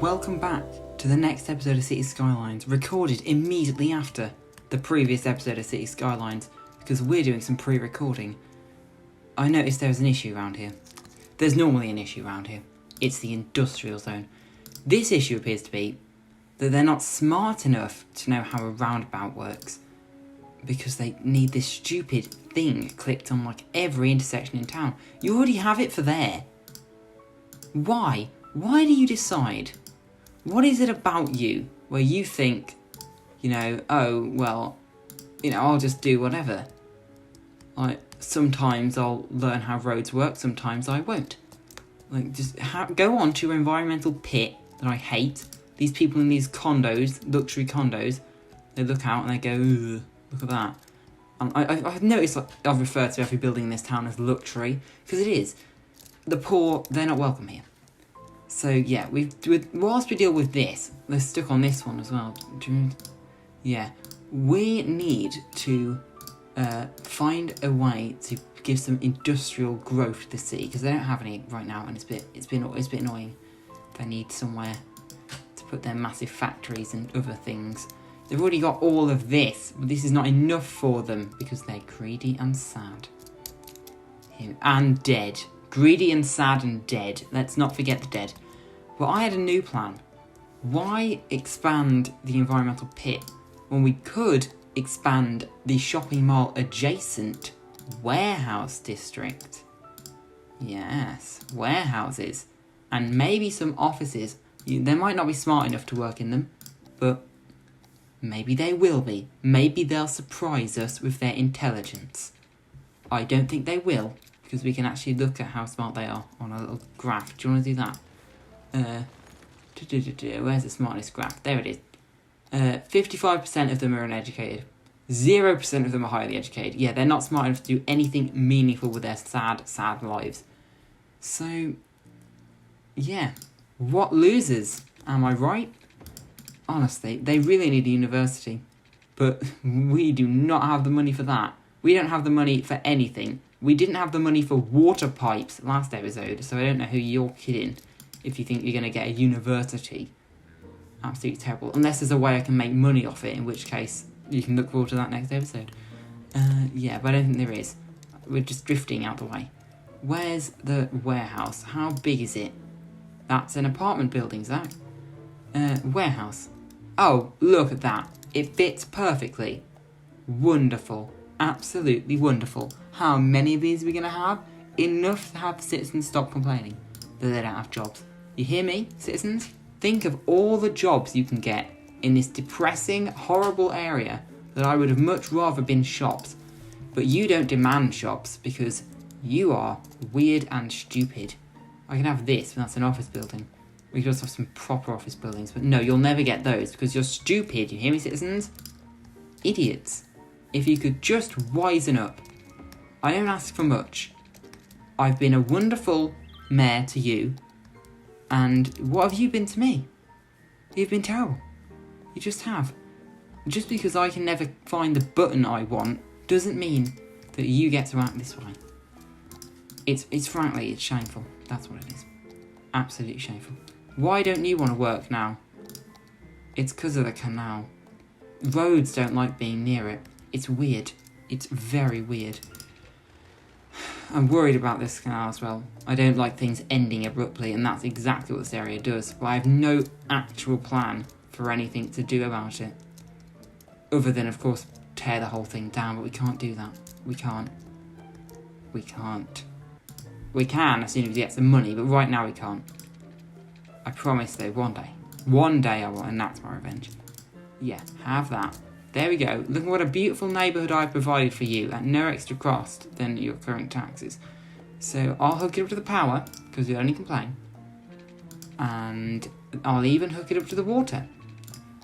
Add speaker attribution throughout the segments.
Speaker 1: welcome back to the next episode of City Skylines, recorded immediately after the previous episode of City Skylines, because we're doing some pre-recording. I noticed there's an issue around here. There's normally an issue around here. It's the industrial zone. This issue appears to be that they're not smart enough to know how a roundabout works, because they need this stupid thing clicked on like every intersection in town. You already have it for there. Why? Why do you decide? What is it about you where you think, I'll just do whatever. Like, sometimes I'll learn how roads work, sometimes I won't. Like, just go on to your environmental pit that I hate. These people in these condos, luxury condos, they look out and they go, ugh, look at that. And I've noticed, like, I've referred to every building in this town as luxury, because it is. The poor, they're not welcome here. So yeah, whilst we deal with this, they're stuck on this one as well. Yeah, we need to find a way to give some industrial growth to the city, because they don't have any right now, and it's a bit annoying. They need somewhere to put their massive factories and other things. They've already got all of this, but this is not enough for them because they're greedy and sad. And dead. Greedy and sad and dead. Let's not forget the dead. But I had a new plan. Why expand the environmental pit when we could expand the shopping mall adjacent warehouse district? Yes, warehouses. And maybe some offices. They might not be smart enough to work in them, but maybe they will be. Maybe they'll surprise us with their intelligence. I don't think they will, because we can actually look at how smart they are on a little graph. Do you want to do that? Where's the smartest graph? There it is. 55% of them are uneducated. 0% of them are highly educated. Yeah, they're not smart enough to do anything meaningful with their sad, sad lives. So, yeah. What losers? Am I right? Honestly, they really need a university. But we do not have the money for that. We don't have the money for anything. We didn't have the money for water pipes last episode, so I don't know who you're kidding if you think you're going to get a university. Absolutely terrible. Unless there's a way I can make money off it, in which case you can look forward to that next episode. Yeah, but I don't think there is. We're just drifting out the way. Where's the warehouse? How big is it? That's an apartment building, Zach. Warehouse. Oh, look at that. It fits perfectly. Wonderful. Absolutely wonderful. How many of these are we going to have? Enough to have citizens stop complaining that they don't have jobs. You hear me, citizens? Think of all the jobs you can get in this depressing, horrible area that I would have much rather been shops. But you don't demand shops because you are weird and stupid. I can have this, but that's an office building. We could also have some proper office buildings, but no, you'll never get those because you're stupid. You hear me, citizens? Idiots. If you could just wisen up. I don't ask for much. I've been a wonderful mayor to you, and what have you been to me? You've been terrible. You just have. Just because I can never find the button I want doesn't mean that you get to act this way. It's frankly, it's shameful. That's what it is. Absolutely shameful. Why don't you want to work now? It's because of the canal. Roads don't like being near it. It's weird. It's very weird. I'm worried about this canal as well. I don't like things ending abruptly, and that's exactly what this area does. But I have no actual plan for anything to do about it. Other than, of course, tear the whole thing down, but we can't do that. We can't. We can't. We can as soon as we get some money, but right now we can't. I promise though, one day. One day I will, and that's my revenge. Yeah, have that. There we go. Look at what a beautiful neighbourhood I've provided for you at no extra cost than your current taxes. So I'll hook it up to the power, because we only complain. And I'll even hook it up to the water.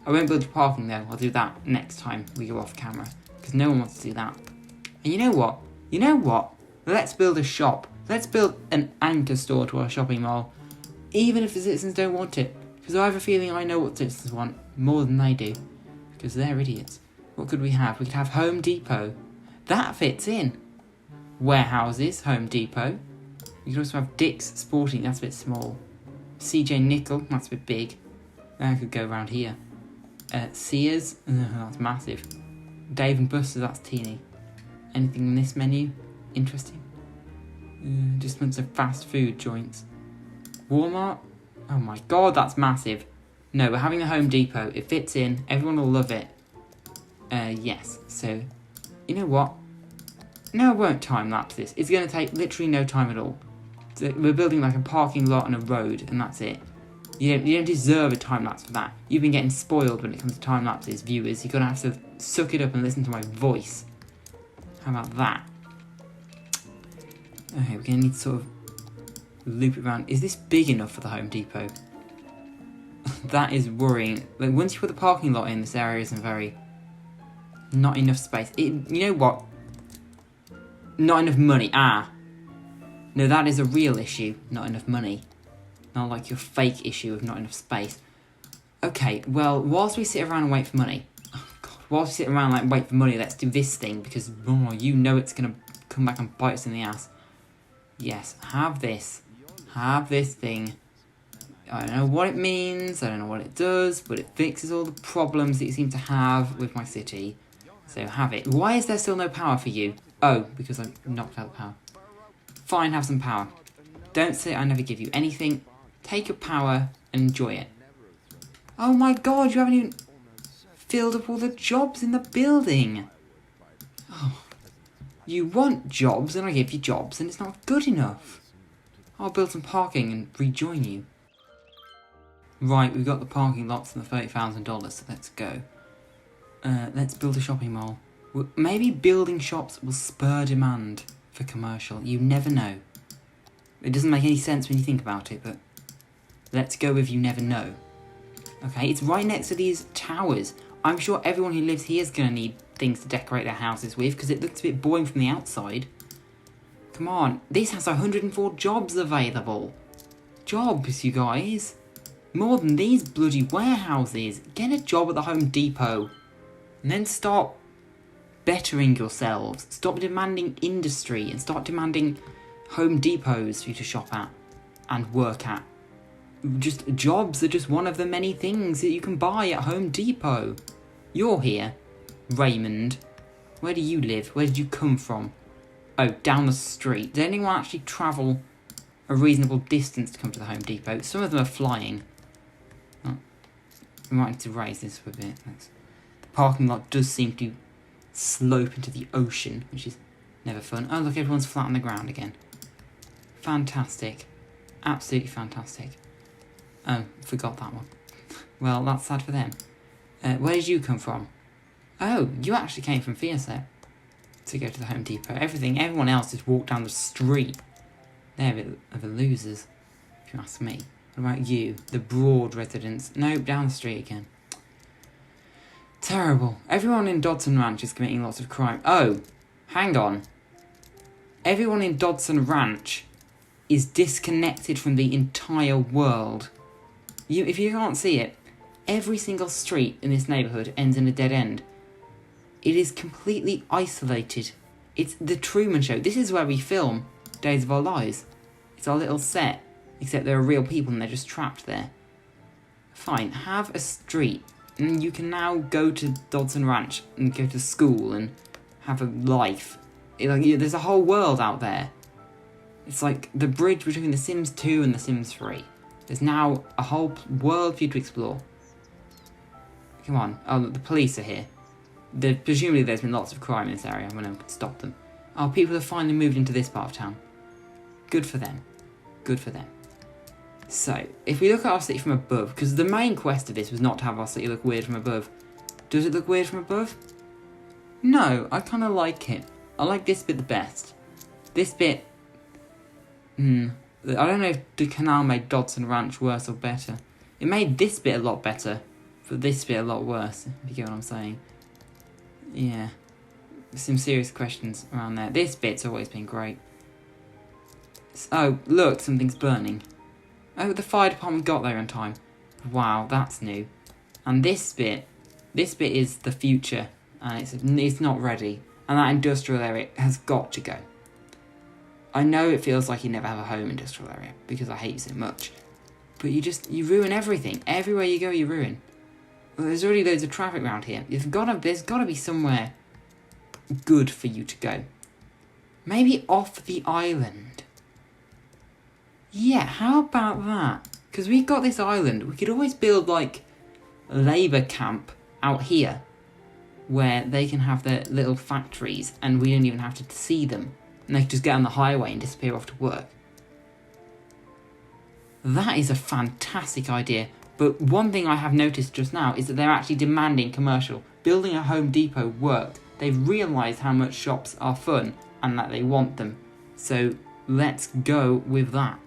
Speaker 1: I won't build parking though. I'll do that next time we go off camera, because no one wants to do that. And you know what? You know what? Let's build a shop. Let's build an anchor store to our shopping mall. Even if the citizens don't want it. Because I have a feeling I know what citizens want more than they do. Because they're idiots. What could we have? We could have Home Depot. That fits in. Warehouses, Home Depot. We could also have Dick's Sporting. That's a bit small. CJ Nickel, that's a bit big. I could go around here. Sears, that's massive. Dave and Buster's, that's teeny. Anything in this menu? Interesting. Just bunch of fast food joints. Walmart? Oh my god, that's massive. No, we're having a Home Depot. It fits in. Everyone will love it. Yes. So, you know what? No, I won't time-lapse this. It's going to take literally no time at all. So we're building like a parking lot and a road, and that's it. You don't deserve a time-lapse for that. You've been getting spoiled when it comes to time-lapses, viewers. You're going to have to suck it up and listen to my voice. How about that? Okay, we're going to need to sort of loop it around. Is this big enough for the Home Depot? That is worrying. Like, once you put the parking lot in, this area isn't very... Not enough space. You know what? Not enough money. No, that is a real issue. Not enough money. Not like your fake issue of not enough space. Okay, well, whilst we sit around and wait for money... Oh, God. Whilst we sit around and wait for money, let's do this thing. Because, you know it's going to come back and bite us in the ass. Yes, have this. Have this thing. I don't know what it means, I don't know what it does, but it fixes all the problems that you seem to have with my city. So have it. Why is there still no power for you? Oh, because I knocked out the power. Fine, have some power. Don't say I never give you anything. Take your power and enjoy it. Oh my god, you haven't even filled up all the jobs in the building. Oh. You want jobs, and I give you jobs, and it's not good enough. I'll build some parking and rejoin you. Right, we've got the parking lots and the $30,000, so let's go. Let's build a shopping mall. Maybe building shops will spur demand for commercial. You never know. It doesn't make any sense when you think about it, but let's go with you never know. Okay, it's right next to these towers. I'm sure everyone who lives here is going to need things to decorate their houses with, because it looks a bit boring from the outside. Come on, this has 104 jobs available. Jobs, you guys. More than these bloody warehouses. Get a job at the Home Depot. And then start bettering yourselves. Stop demanding industry and start demanding Home Depots for you to shop at and work at. Just jobs are just one of the many things that you can buy at Home Depot. You're here, Raymond. Where do you live? Where did you come from? Oh, down the street. Did anyone actually travel a reasonable distance to come to the Home Depot? Some of them are flying. Oh, we might need to raise this for a bit. The parking lot does seem to slope into the ocean, which is never fun. Oh, look, everyone's flat on the ground again. Fantastic. Absolutely fantastic. Oh, forgot that one. Well, that's sad for them. Where did you come from? Oh, you actually came from Fiaset to go to the Home Depot. Everyone else just walked down the street. They're a bit of the losers, if you ask me. What about you? The Broad residents. Nope, down the street again. Terrible. Everyone in Dodson Ranch is committing lots of crime. Oh, hang on. Everyone in Dodson Ranch is disconnected from the entire world. If you can't see it, every single street in this neighbourhood ends in a dead end. It is completely isolated. It's the Truman Show. This is where we film Days of Our Lives. It's our little set, except there are real people and they're just trapped there. Fine, have a street, and you can now go to Dodson Ranch and go to school and have a life. There's a whole world out there. It's like the bridge between The Sims 2 and The Sims 3. There's now a whole world for you to explore. Come on. Oh, the police are here. Presumably there's been lots of crime in this area when no one could stop them. Oh, people have finally moved into this part of town. Good for them. Good for them. So, if we look at our city from above, because the main quest of this was not to have our city look weird from above. Does it look weird from above? No, I kind of like it. I like this bit the best. This bit... I don't know if the canal made Dodson Ranch worse or better. It made this bit a lot better, but this bit a lot worse, if you get what I'm saying. Yeah. Some serious questions around there. This bit's always been great. Oh, look, something's burning. Oh, the fire department got there in time. Wow, that's new. And this bit is the future, and it's not ready. And that industrial area has got to go. I know it feels like you never have a home industrial area, because I hate it so much. But you ruin everything. Everywhere you go, you ruin. Well, there's already loads of traffic around here. There's got to be somewhere good for you to go. Maybe off the island. Yeah, how about that? Because we've got this island. We could always build, like, a labour camp out here where they can have their little factories and we don't even have to see them. And they can just get on the highway and disappear off to work. That is a fantastic idea. But one thing I have noticed just now is that they're actually demanding commercial. Building a Home Depot worked. They've realised how much shops are fun and that they want them. So let's go with that.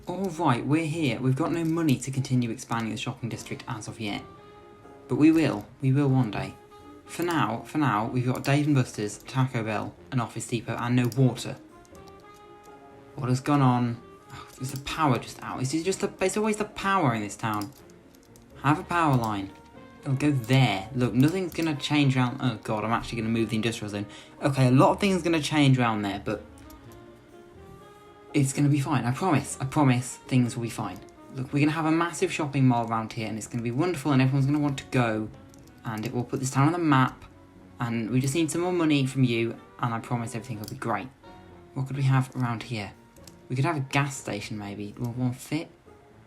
Speaker 1: Alright, we're here. We've got no money to continue expanding the shopping district as of yet. But we will one day. For now, we've got Dave & Buster's, Taco Bell, an Office Depot, and no water. What has gone on? Oh, is the power just out? It's always the power in this town. Have a power line. It'll go there. Look, nothing's going to change around... Oh god, I'm actually going to move the industrial zone. Okay, a lot of things are going to change around there, but... it's going to be fine. I promise things will be fine. Look, we're going to have a massive shopping mall around here and it's going to be wonderful and everyone's going to want to go. And it will put this town on the map. And we just need some more money from you and I promise everything will be great. What could we have around here? We could have a gas station maybe. Will one fit?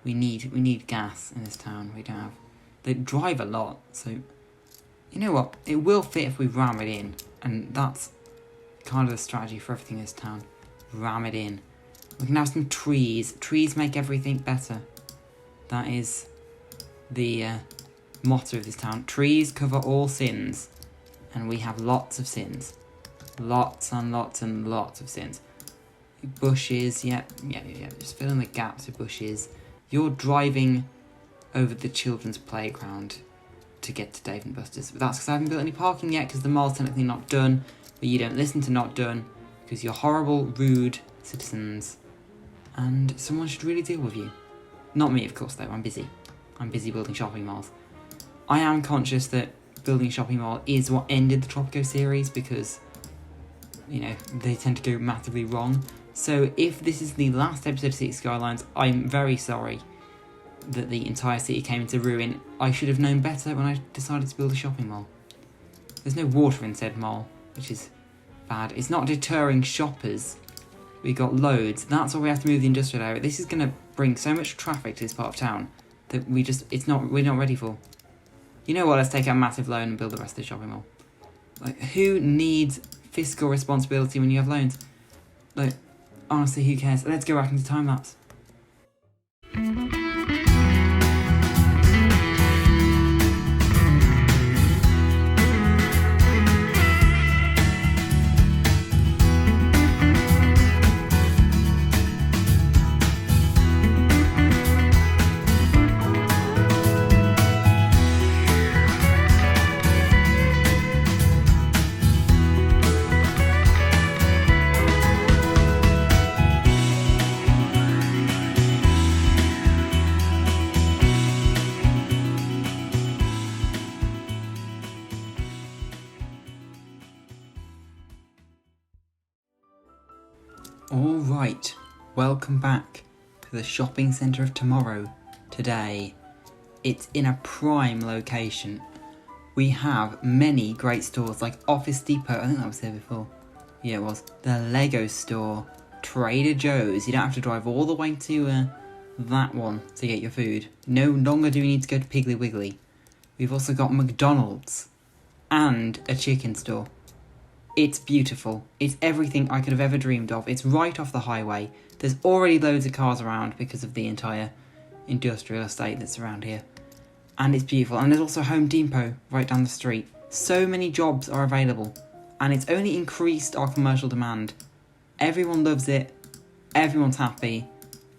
Speaker 1: We need gas in this town. We don't have... They drive a lot, so... You know what? It will fit if we ram it in. And that's kind of the strategy for everything in this town. Ram it in. We can have some trees. Trees make everything better. That is the motto of this town. Trees cover all sins. And we have lots of sins. Lots and lots and lots of sins. Bushes, yeah. Just fill in the gaps with bushes. You're driving over the children's playground to get to Dave & Buster's. But that's because I haven't built any parking yet because the mall's technically not done. But you don't listen to not done because you're horrible, rude citizens. And someone should really deal with you. Not me, of course, though. I'm busy. I'm busy building shopping malls. I am conscious that building a shopping mall is what ended the Tropico series because, you know, they tend to go massively wrong. So if this is the last episode of City Skylines, I'm very sorry that the entire city came into ruin. I should have known better when I decided to build a shopping mall. There's no water in said mall, which is bad. It's not deterring shoppers. We got loads. That's why we have to move the industrial area. This is going to bring so much traffic to this part of town that we're not ready for. You know what, let's take out a massive loan and build the rest of the shopping mall. Like, who needs fiscal responsibility when you have loans? Like, honestly, who cares? Let's go back into time-lapse. Alright, welcome back to the shopping centre of tomorrow. Today, it's in a prime location. We have many great stores like Office Depot, I think that was here before. Yeah, it was. The Lego store, Trader Joe's. You don't have to drive all the way to that one to get your food. No longer do we need to go to Piggly Wiggly. We've also got McDonald's and a chicken store. It's beautiful. It's everything I could have ever dreamed of. It's right off the highway. There's already loads of cars around because of the entire industrial estate that's around here. And it's beautiful. And there's also Home Depot right down the street. So many jobs are available. And it's only increased our commercial demand. Everyone loves it. Everyone's happy.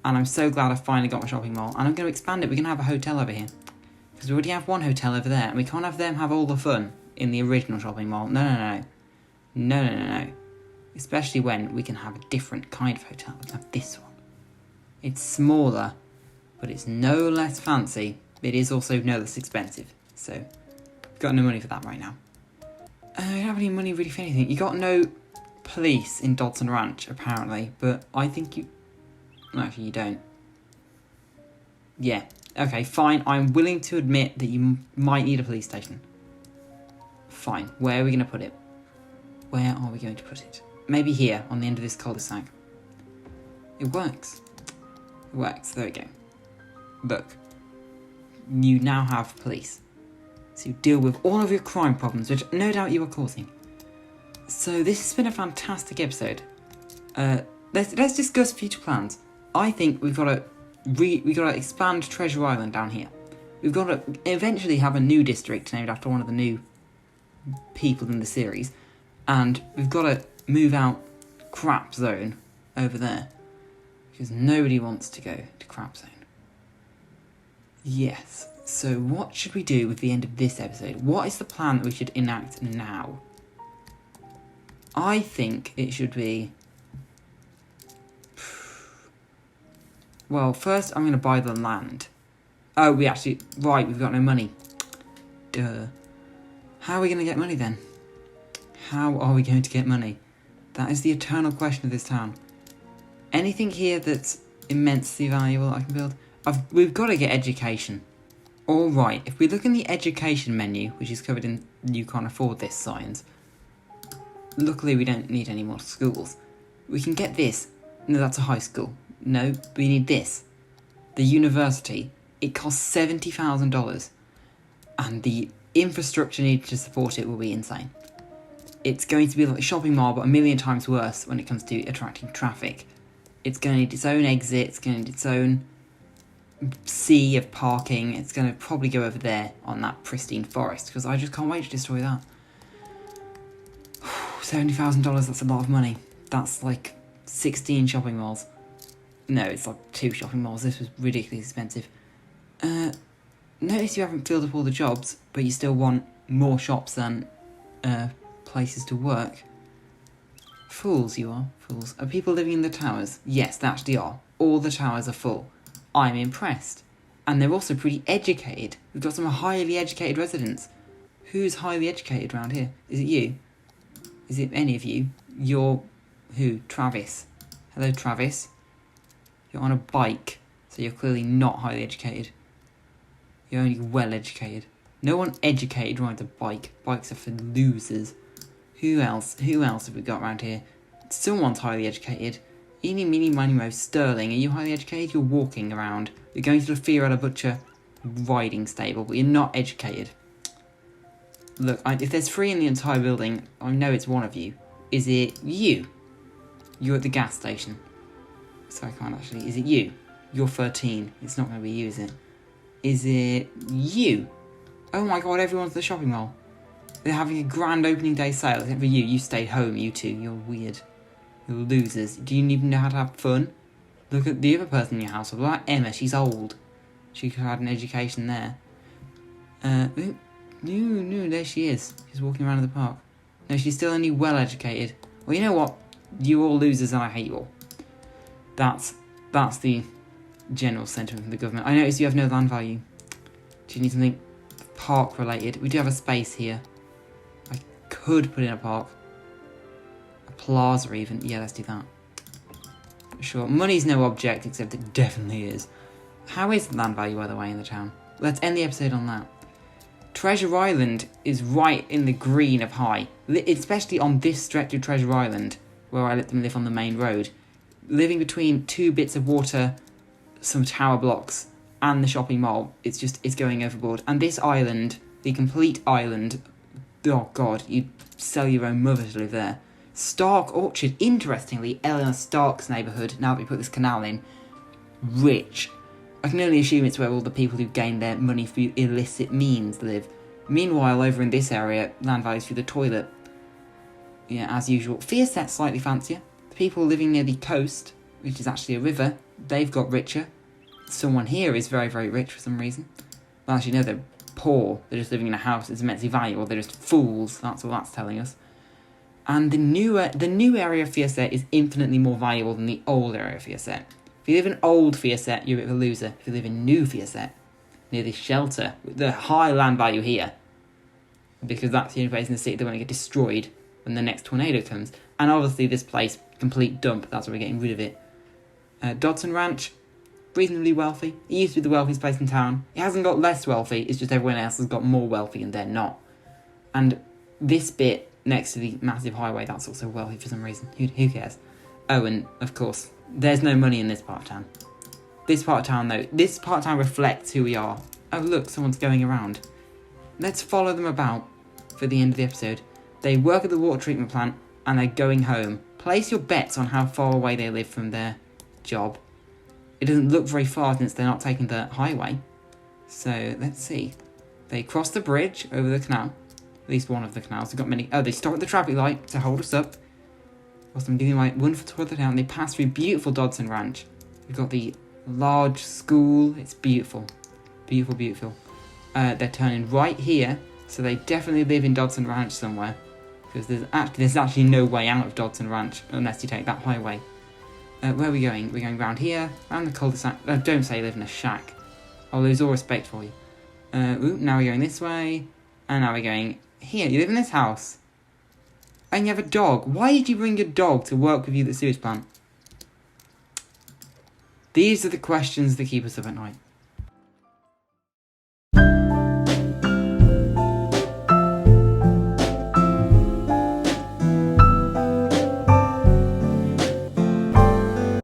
Speaker 1: And I'm so glad I finally got my shopping mall. And I'm going to expand it. We're going to have a hotel over here. Because we already have one hotel over there. And we can't have them have all the fun in the original shopping mall. No. No. Especially when we can have a different kind of hotel. We can have this one. It's smaller, but it's no less fancy. It is also no less expensive. So, we've got no money for that right now. I don't have any money really for anything. You got no police in Dodson Ranch, apparently. But I think you... Actually, you don't. Yeah. Okay, fine. I'm willing to admit that you might need a police station. Fine. Where are we going to put it? Where are we going to put it? Maybe here, on the end of this cul-de-sac. It works. It works. There we go. Look. You now have police. So you deal with all of your crime problems, which no doubt you are causing. So this has been a fantastic episode. Let's discuss future plans. I think we've got to expand Treasure Island down here. We've got to eventually have a new district named after one of the new people in the series. And we've got to move out Crap Zone over there. Because nobody wants to go to Crap Zone. Yes. So what should we do with the end of this episode? What is the plan that we should enact now? I think it should be... Well, first I'm going to buy the land. Oh, we actually... Right, we've got no money. Duh. How are we going to get money then? How are we going to get money? That is the eternal question of this town. Anything here that's immensely valuable I can build? We've got to get education. Alright, if we look in the education menu, which is covered in you can't afford this signs. Luckily we don't need any more schools. We can get this. No, that's a high school. No, we need this. The university. It costs $70,000. And the infrastructure needed to support it will be insane. It's going to be like a shopping mall, but a million times worse when it comes to attracting traffic. It's going to need its own exit, it's going to need its own sea of parking. It's going to probably go over there on that pristine forest, because I just can't wait to destroy that. $70,000, that's a lot of money. That's like 16 shopping malls. No, it's like 2 shopping malls. This was ridiculously expensive. Notice you haven't filled up all the jobs, but you still want more shops than places to work. Fools you are, fools. Are people living in the towers? Yes, they actually are. All the towers are full. I'm impressed. And they're also pretty educated. We've got some highly educated residents. Who's highly educated around here? Is it you? Is it any of you? You're... who? Travis. Hello, Travis. You're on a bike, so you're clearly not highly educated. You're only well educated. No one educated rides a bike. Bikes are for losers. Who else? Who else have we got around here? Someone's highly educated. Eeny, meeny, miny, mo, Sterling. Are you highly educated? You're walking around. You're going to the Fiorella Butcher riding stable, but you're not educated. Look, if there's 3 in the entire building, I know it's one of you. Is it you? You're at the gas station. So I can't actually... Is it you? You're 13. It's not going to be you, is it? Is it you? Oh my god, everyone's at the shopping mall. They're having a grand opening day sale. Except for you. You stayed home, you two. You're weird. You're losers. Do you even know how to have fun? Look at the other person in your household. What about Emma? She's old. She could have had an education there. No, there she is. She's walking around in the park. No, she's still only well educated. Well, you know what? You all losers and I hate you all. That's the general sentiment from the government. I notice you have no land value. Do you need something park related? We do have a space here. I could put in a park. A plaza even. Yeah, let's do that. Sure, money's no object, except it definitely is. How is the land value, by the way, in the town? Let's end the episode on that. Treasure Island is right in the green of high. Especially on this stretch of Treasure Island, where I let them live on the main road. Living between 2 bits of water, some tower blocks, and the shopping mall, it's going overboard. And this island, the complete island, oh god, you'd sell your own mother to live there. Stark Orchard, interestingly, Eleanor Stark's neighbourhood, now that we put this canal in, rich. I can only assume it's where all the people who gain their money through illicit means live. Meanwhile, over in this area, land values through the toilet. Yeah, as usual. Fiaset's slightly fancier. The people living near the coast, which is actually a river, they've got richer. Someone here is very, very rich for some reason. Well, actually, no, they're poor. They're just living in a house that's immensely valuable. They're just fools. That's all that's telling us. And the new area of Fiaset is infinitely more valuable than the old area of Fiaset. If you live in old Fiaset, you're a bit of a loser. If you live in new Fiaset, near this shelter, with the high land value here, because that's the only place in the city that won't get destroyed when the next tornado comes. And obviously this place, complete dump, that's why we're getting rid of it. Dodson Ranch, reasonably wealthy. It used to be the wealthiest place in town. It hasn't got less wealthy, it's just everyone else has got more wealthy and they're not. And this bit next to the massive highway, that's also wealthy for some reason. Who cares? Oh, and of course, there's no money in this part of town. This part of town, though, this part of town reflects who we are. Oh, look, someone's going around. Let's follow them about for the end of the episode. They work at the water treatment plant, and they're going home. Place your bets on how far away they live from their job. It doesn't look very far since they're not taking the highway. So, let's see. They cross the bridge over the canal. At least one of the canals. We've got many. Oh, they stop at the traffic light to hold us up. Whilst I'm doing my wonderful tour of the town, they pass through beautiful Dodson Ranch. We've got the large school. It's beautiful. Beautiful, beautiful. They're turning right here, so they definitely live in Dodson Ranch somewhere. Because there's actually no way out of Dodson Ranch unless you take that highway. Where are we going? We're going round here, round the cul-de-sac. Don't say you live in a shack. I'll lose all respect for you. Now we're going this way, and now we're going here. You live in this house. And you have a dog. Why did you bring your dog to work with you at the sewage plant? These are the questions that keep us up at night.